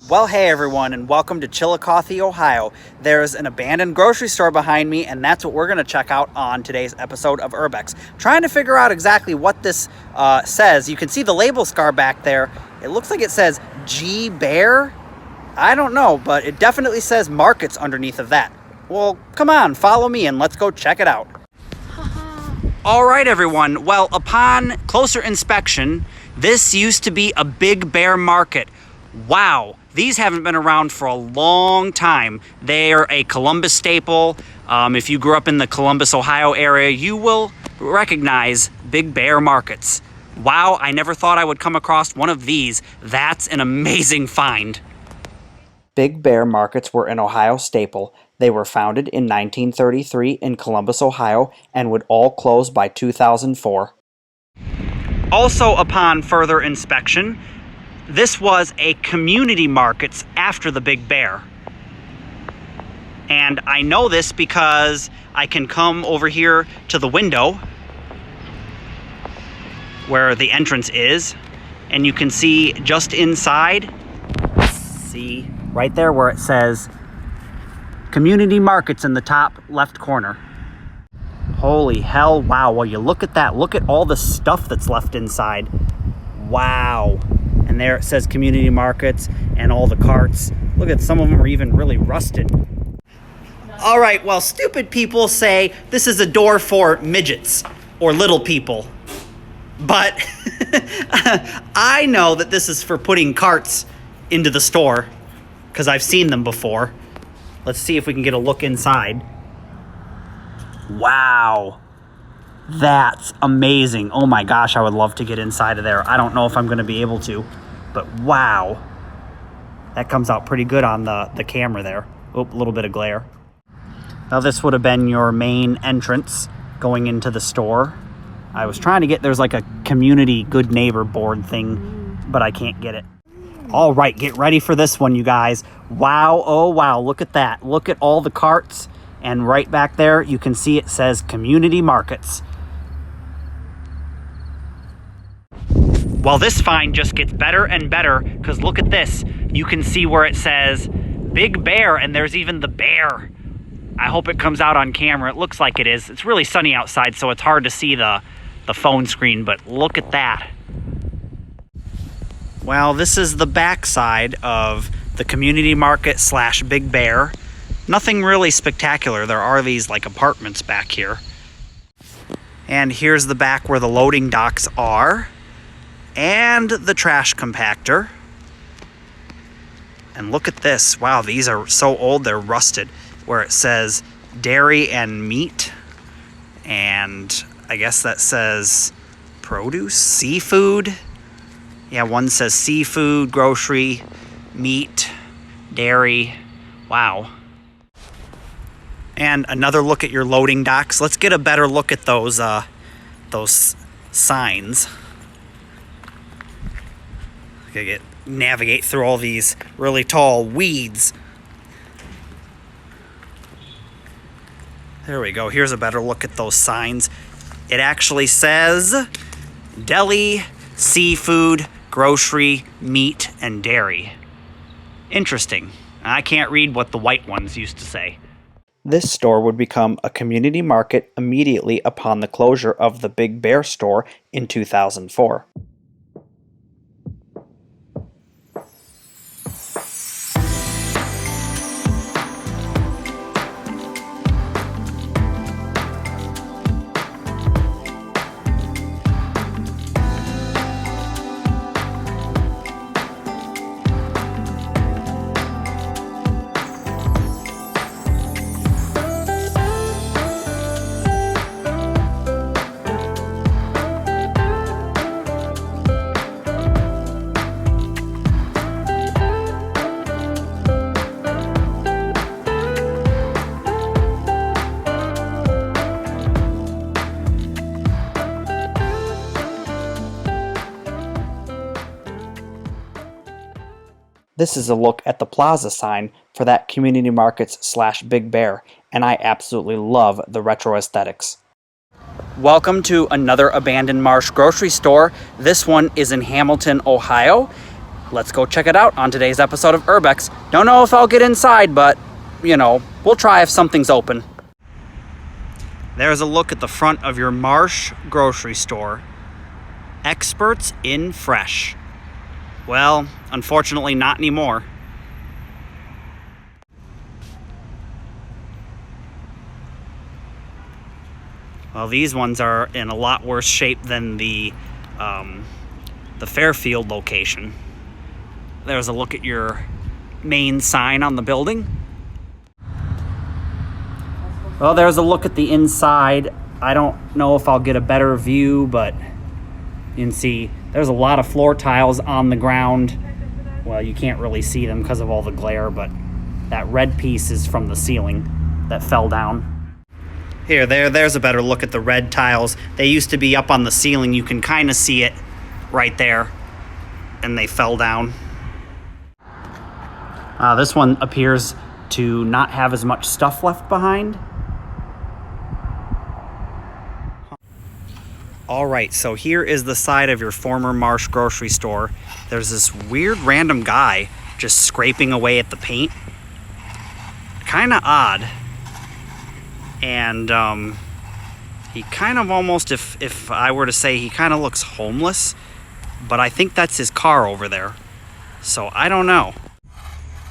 Well, hey everyone, and welcome to Chillicothe, Ohio. There's an abandoned grocery store behind me, and that's what we're going to check out on today's episode of Urbex. Trying to figure out exactly what this says. You can see the label scar back there. It looks like it says G Bear. I don't know, but it definitely says Markets underneath of that. Well, come on, follow me and let's go check it out. All right, everyone. Well, upon closer inspection, this used to be a Big Bear Market. Wow, these haven't been around for a long time. They're a Columbus staple. If you grew up in the Columbus, Ohio area, you will recognize Big Bear Markets. Wow, I never thought I would come across one of these. That's an amazing find. Big Bear Markets were an Ohio staple. They were founded in 1933 in Columbus, Ohio, and would all close by 2004. Also, upon further inspection, this was a community markets after the Big Bear. And I know this because I can come over here to the window where the entrance is, and you can see just inside, see right there where it says Community Markets in the top left corner. Holy hell, wow. Well, you look at that. Look at all the stuff that's left inside. Wow. And there it says Community Markets and all the carts. Look at some of them are even really rusted. All right, well, stupid people say this is a door for midgets or little people. But I know that this is for putting carts into the store because I've seen them before. Let's see if we can get a look inside. Wow. That's amazing. Oh my gosh, I would love to get inside of there. I don't know if I'm going to be able to, but wow. That comes out pretty good on the camera there. Oh, a little bit of glare. Now this would have been your main entrance going into the store. I was trying to get, there's like a community good neighbor board thing, but I can't get it. All right, get ready for this one, you guys. Wow, oh wow, look at that. Look at all the carts, and right back there, you can see it says Community Markets. Well, this find just gets better and better, because look at this. You can see where it says Big Bear, and there's even the bear. I hope it comes out on camera. It looks like it is. It's really sunny outside, so it's hard to see the phone screen, but look at that. Well, this is the backside of the Community Market / Big Bear. Nothing really spectacular. There are these like apartments back here. And here's the back where the loading docks are. And the trash compactor. And look at this. Wow, these are so old they're rusted. Where it says dairy and meat. And I guess that says produce, seafood. Yeah, one says seafood, grocery, meat, dairy. Wow. And another look at your loading docks. Let's get a better look at those signs. I gotta navigate through all these really tall weeds. There we go. Here's a better look at those signs. It actually says deli, seafood, grocery, meat, and dairy. Interesting. I can't read what the white ones used to say. This store would become a community market immediately upon the closure of the Big Bear store in 2004. This is a look at the plaza sign for that Community Markets / Big Bear, and I absolutely love the retro aesthetics. Welcome to another abandoned Marsh grocery store. This one is in Hamilton, Ohio. let's go check it out on today's episode of Urbex. Don't know if I'll get inside, but, we'll try if something's open. There's a look at the front of your Marsh grocery store. Experts in fresh. Well, unfortunately not anymore. Well, these ones are in a lot worse shape than the Fairfield location. There's a look at your main sign on the building. Well, there's a look at the inside. I don't know if I'll get a better view, but you can see there's a lot of floor tiles on the ground. Well, you can't really see them because of all the glare, but that red piece is from the ceiling that fell down. There's a better look at the red tiles. They used to be up on the ceiling. You can kind of see it right there, and they fell down. This one appears to not have as much stuff left behind. All right, so here is the side of your former Marsh grocery store. There's this weird random guy just scraping away at the paint. Kind of odd. And he kind of almost, if I were to say, he kind of looks homeless. But I think that's his car over there. So I don't know.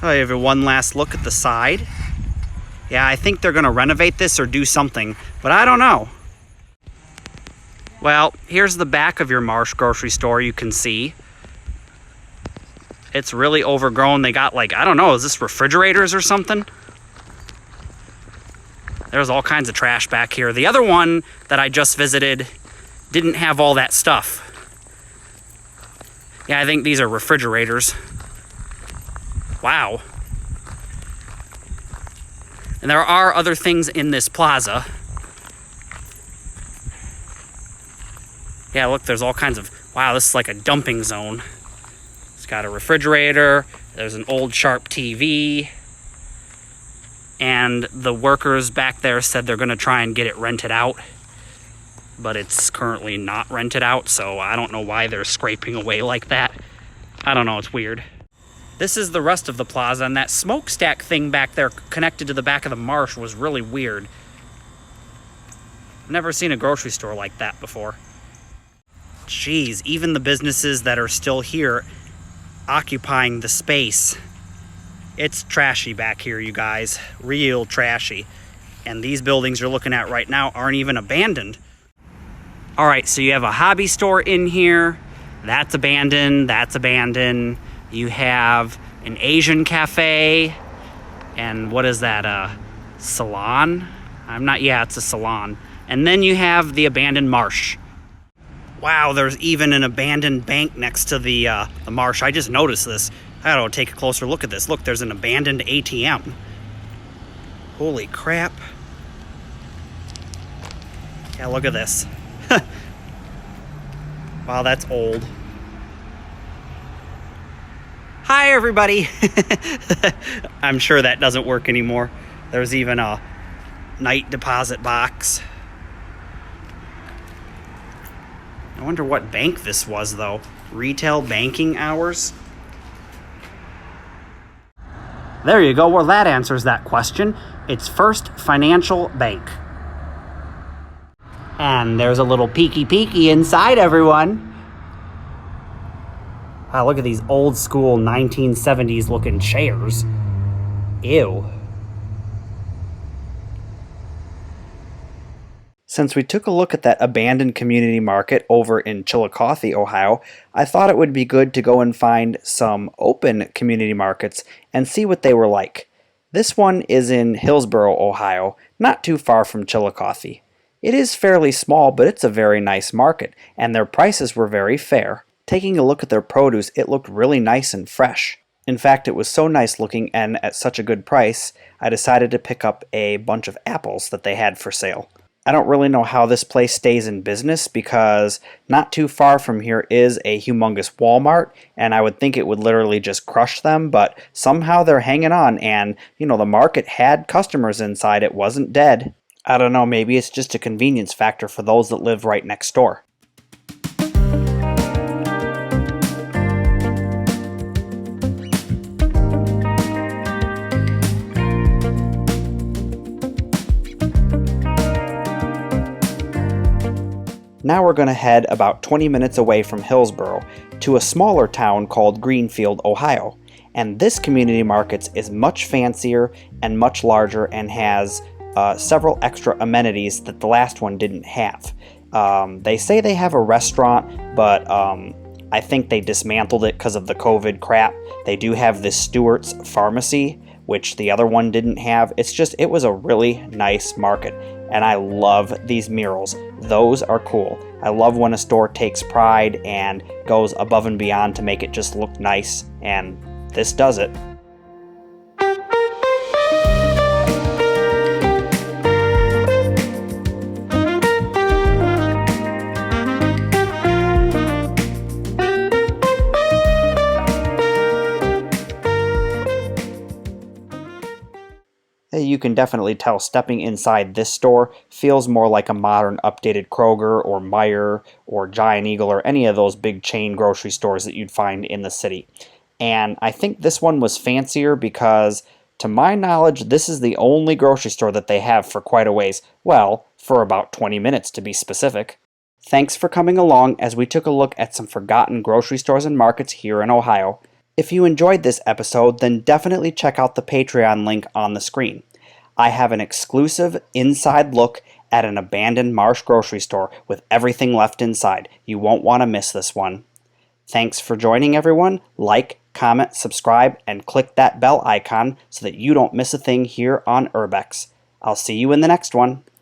I have one last look at the side. Yeah, I think they're going to renovate this or do something, but I don't know. Well, here's the back of your Marsh grocery store. You can see it's really overgrown. They got I don't know, is this refrigerators or something? There's all kinds of trash back here. The other one that I just visited didn't have all that stuff. Yeah, I think these are refrigerators. Wow. And there are other things in this plaza. Yeah, look, there's all kinds of... Wow, this is like a dumping zone. It's got a refrigerator. There's an old Sharp TV. And the workers back there said they're going to try and get it rented out. But it's currently not rented out, so I don't know why they're scraping away like that. I don't know, it's weird. This is the rest of the plaza, and that smokestack thing back there connected to the back of the Marsh was really weird. I've never seen a grocery store like that before. Jeez, even the businesses that are still here occupying the space. It's trashy back here, you guys. Real trashy. And these buildings you're looking at right now aren't even abandoned. All right, so you have a hobby store in here. That's abandoned. That's abandoned. You have an Asian cafe. And what is that? A salon? Yeah, it's a salon. And then you have the abandoned Marsh. Wow, there's even an abandoned bank next to the Marsh. I just noticed this. I gotta take a closer look at this. Look, there's an abandoned ATM. Holy crap. Yeah, look at this. Wow, that's old. Hi, everybody. I'm sure that doesn't work anymore. There's even a night deposit box. I wonder what bank this was, though. Retail banking hours? There you go. Well, that answers that question. It's First Financial Bank. And there's a little peeky inside, everyone. Wow, look at these old school 1970s looking chairs. Ew. Since we took a look at that abandoned community market over in Chillicothe, Ohio, I thought it would be good to go and find some open community markets and see what they were like. This one is in Hillsboro, Ohio, not too far from Chillicothe. It is fairly small, but it's a very nice market, and their prices were very fair. Taking a look at their produce, it looked really nice and fresh. In fact, it was so nice looking and at such a good price, I decided to pick up a bunch of apples that they had for sale. I don't really know how this place stays in business because not too far from here is a humongous Walmart, and I would think it would literally just crush them, but somehow they're hanging on, and, the market had customers inside. It wasn't dead. I don't know, maybe it's just a convenience factor for those that live right next door. Now we're going to head about 20 minutes away from Hillsboro to a smaller town called Greenfield, Ohio. And this community market is much fancier and much larger and has several extra amenities that the last one didn't have. They say they have a restaurant, but I think they dismantled it because of the COVID crap. They do have this Stewart's Pharmacy, which the other one didn't have. It was a really nice market, and I love these murals. Those are cool. I love when a store takes pride and goes above and beyond to make it just look nice, and this does it. You can definitely tell stepping inside this store feels more like a modern updated Kroger or Meijer or Giant Eagle or any of those big chain grocery stores that you'd find in the city. And I think this one was fancier because, to my knowledge, this is the only grocery store that they have for quite a ways. Well, for about 20 minutes to be specific. Thanks for coming along as we took a look at some forgotten grocery stores and markets here in Ohio. If you enjoyed this episode, then definitely check out the Patreon link on the screen. I have an exclusive inside look at an abandoned Marsh grocery store with everything left inside. You won't want to miss this one. Thanks for joining, everyone. Like, comment, subscribe, and click that bell icon so that you don't miss a thing here on Urbex. I'll see you in the next one.